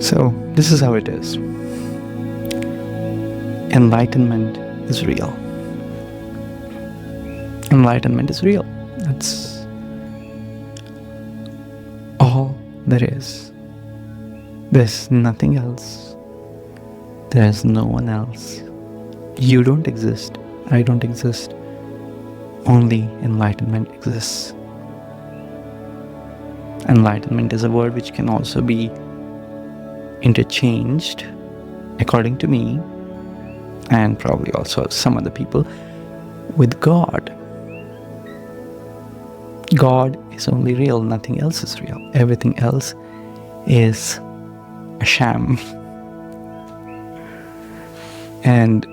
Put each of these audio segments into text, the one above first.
So, this is how it is. Enlightenment is real. Enlightenment is real. That's all there is. There's nothing else. There's no one else. You don't exist. I don't exist. Only enlightenment exists. Enlightenment is a word which can also be interchanged, according to me, and probably also some other people, with God. God is only real, nothing else is real. Everything else is a sham. And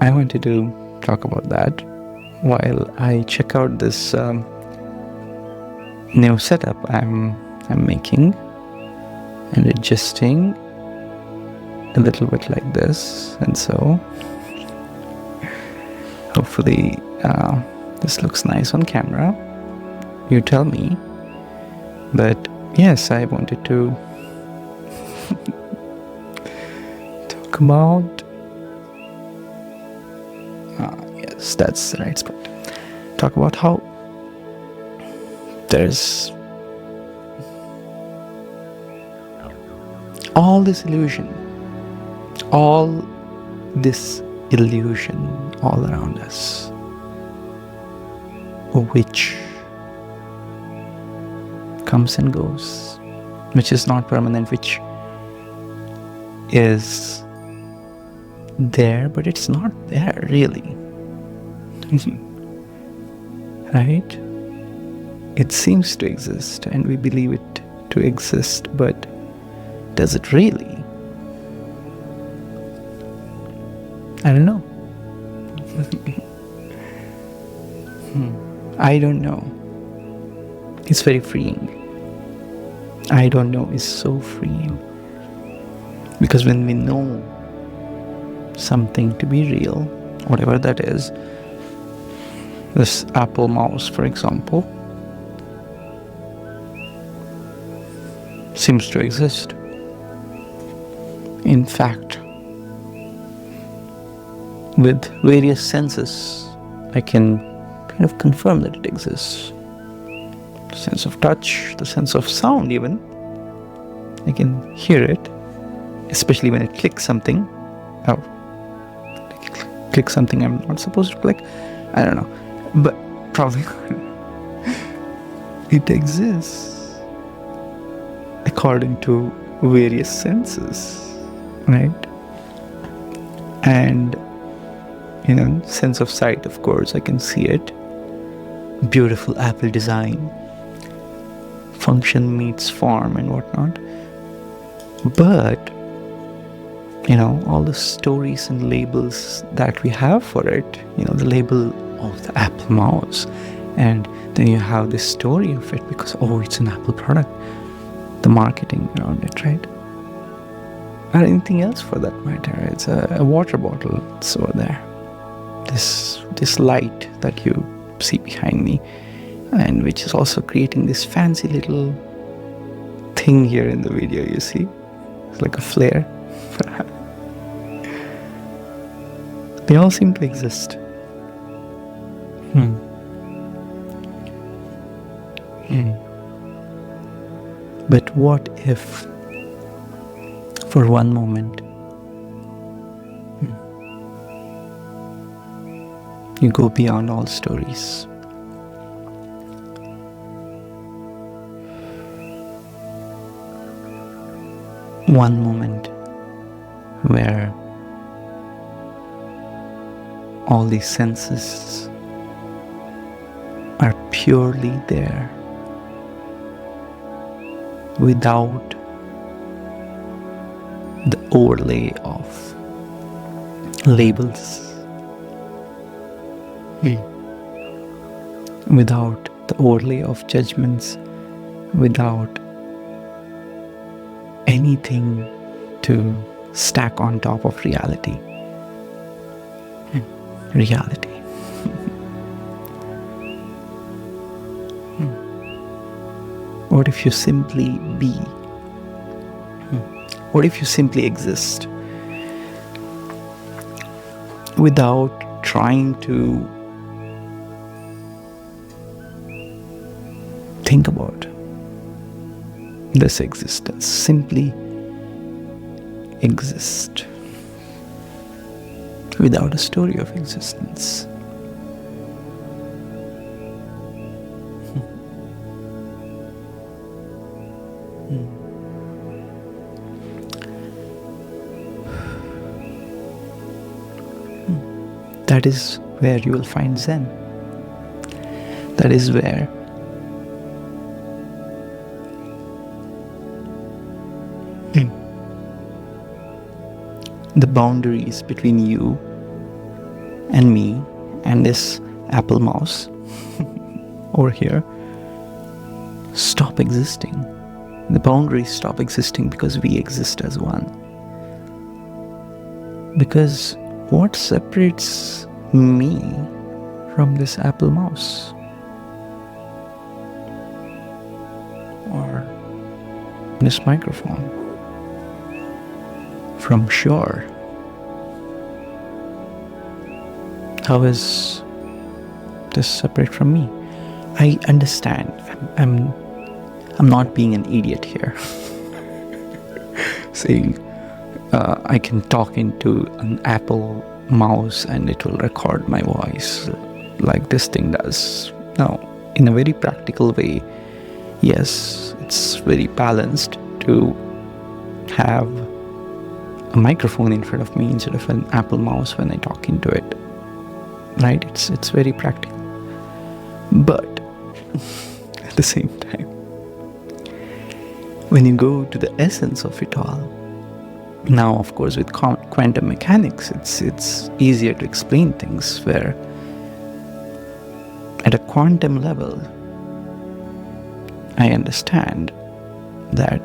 I wanted to talk about that while I check out this new setup I'm making and adjusting a little bit like this. And so hopefully this looks nice on camera. You tell me. But yes, I wanted to talk about yes, that's the right spot. Talk about how there's all this illusion all around us, which comes and goes, which is not permanent, which is there, but it's not there really. Right? It seems to exist and we believe it to exist, but does it really? I don't know. I don't know. It's very freeing. I don't know is so freeing. Because when we know something to be real, whatever that is, this Apple mouse, for example, seems to exist. In fact, with various senses, I can kind of confirm that it exists. The sense of touch, the sense of sound even. I can hear it, especially when it clicks something. Oh, click something I'm not supposed to click. I don't know, but probably it exists according to various senses, right? And sense of sight, of course, I can see it. Beautiful Apple design, function meets form and whatnot. But all the stories and labels that we have for it, the label of the Apple mouse, and then you have this story of it because it's an Apple product, the marketing around it, right? Or anything else for that matter. It's a water bottle, it's over there. This light that you see behind me, and which is also creating this fancy little thing here in the video, you see? It's like a flare. They all seem to exist. But what if, for one moment, you go beyond all stories? One moment where all these senses are purely there, without the overlay of labels, without the overlay of judgments, without anything to stack on top of reality. What if you simply be? What if you simply exist without trying to think about this existence? Simply exist without a story of existence. That is where you will find Zen. That is where the boundaries between you and me and this Apple mouse over here stop existing. The boundaries stop existing because we exist as one. Because what separates me from this Apple mouse? Or this microphone? From shore? How is this separate from me? I understand. I'm not being an idiot here. Saying I can talk into an Apple mouse and it will record my voice like this thing does. No, in a very practical way, yes, it's very balanced to have a microphone in front of me instead of an Apple mouse when I talk into it. Right? It's very practical. But at the same time, when you go to the essence of it all, now of course with quantum mechanics, it's easier to explain things where at a quantum level, I understand that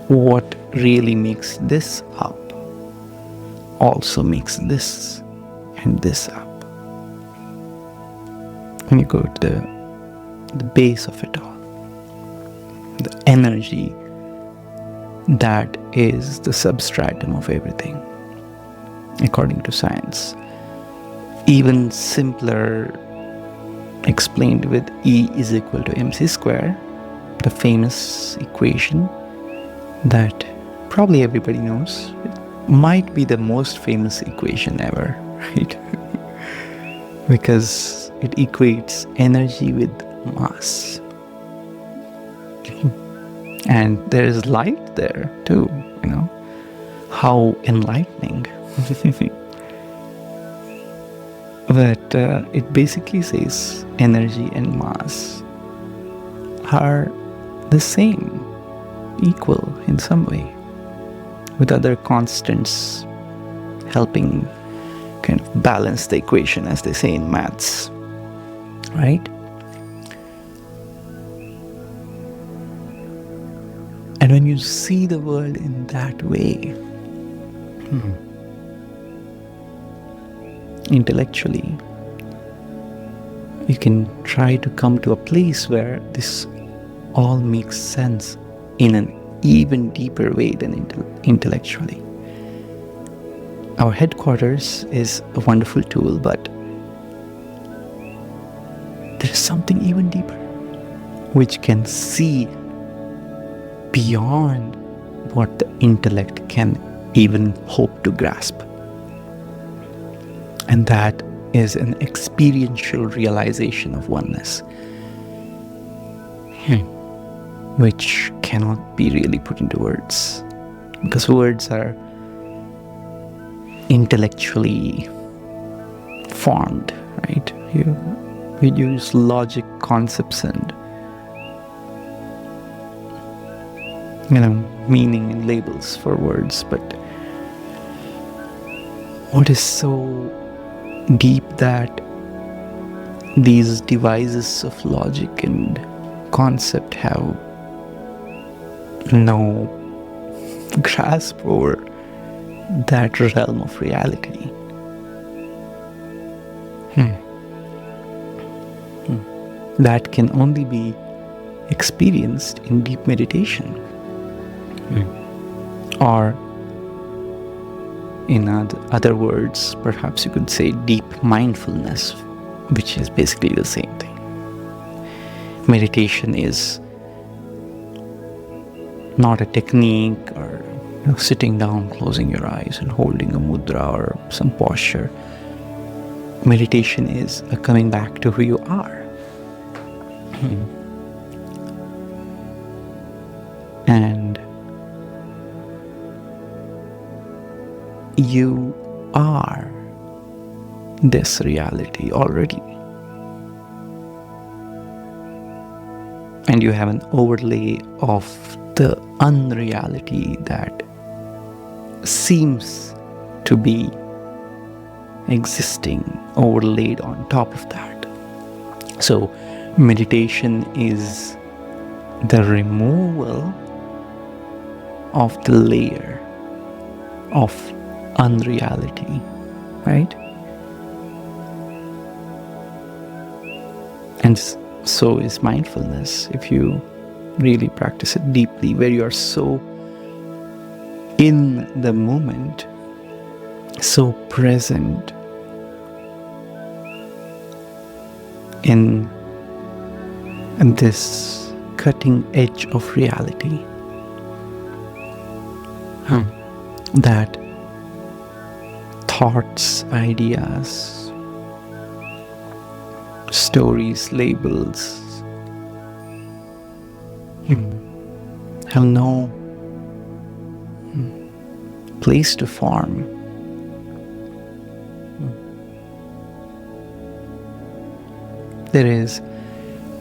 what really makes this up also makes this and this up. When you go to the base of it all, the energy that is the substratum of everything, according to science. Even simpler explained with E is equal to mc square, the famous equation that probably everybody knows. It might be the most famous equation ever, right? Because it equates energy with mass. And there is light there too, you know. How enlightening. But it basically says energy and mass are the same, equal in some way, with other constants helping kind of balance the equation, as they say in maths, right? And when you see the world in that way, intellectually, you can try to come to a place where this all makes sense in an even deeper way than intellectually. Our headquarters is a wonderful tool, but there is something even deeper which can see beyond what the intellect can even hope to grasp. And that is an experiential realization of oneness, which cannot be really put into words, because words are intellectually formed, right? You use logic, concepts, and meaning and labels for words, but what is so deep that these devices of logic and concept have no grasp over that realm of reality. That can only be experienced in deep meditation. Or in other words, perhaps you could say deep mindfulness, which is basically the same thing. Meditation is not a technique or sitting down, closing your eyes and holding a mudra or some posture. Meditation is a coming back to who you are. And you are this reality already. And you have an overlay of the unreality that seems to be existing overlaid on top of that. So meditation is the removal of the layer of unreality, right? And so is mindfulness, if you really practice it deeply, where you are so in the moment, so present in this cutting edge of reality, that thoughts, ideas, stories, labels have no place to form. There is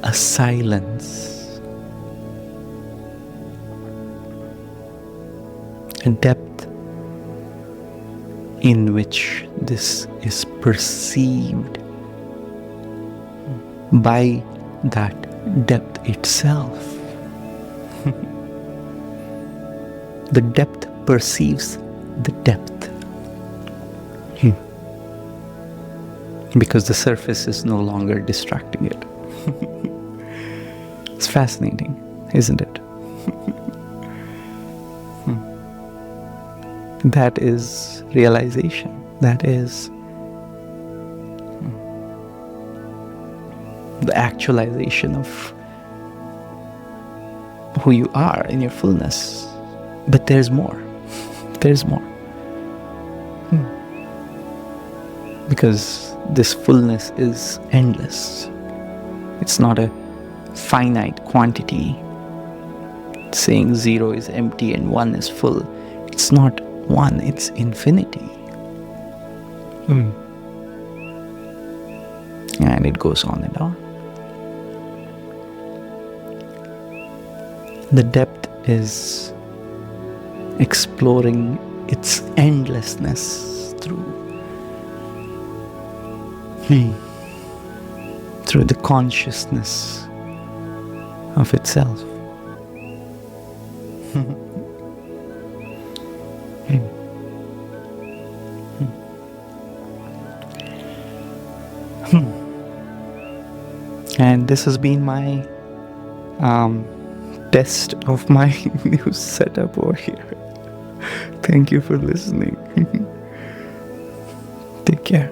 a silence, a depth in which this is perceived by that depth itself. The depth perceives the depth. Because the surface is no longer distracting it. It's fascinating, isn't it? That is realization. That is the actualization of who you are in your fullness. But there's more. There's more. Because this fullness is endless. It's not a finite quantity saying 0 is empty and 1 is full. It's not 1, it's infinity. And it goes on and on. The depth is exploring its endlessness through the consciousness of itself. And this has been my test of my new setup over here. Thank you for listening. Take care.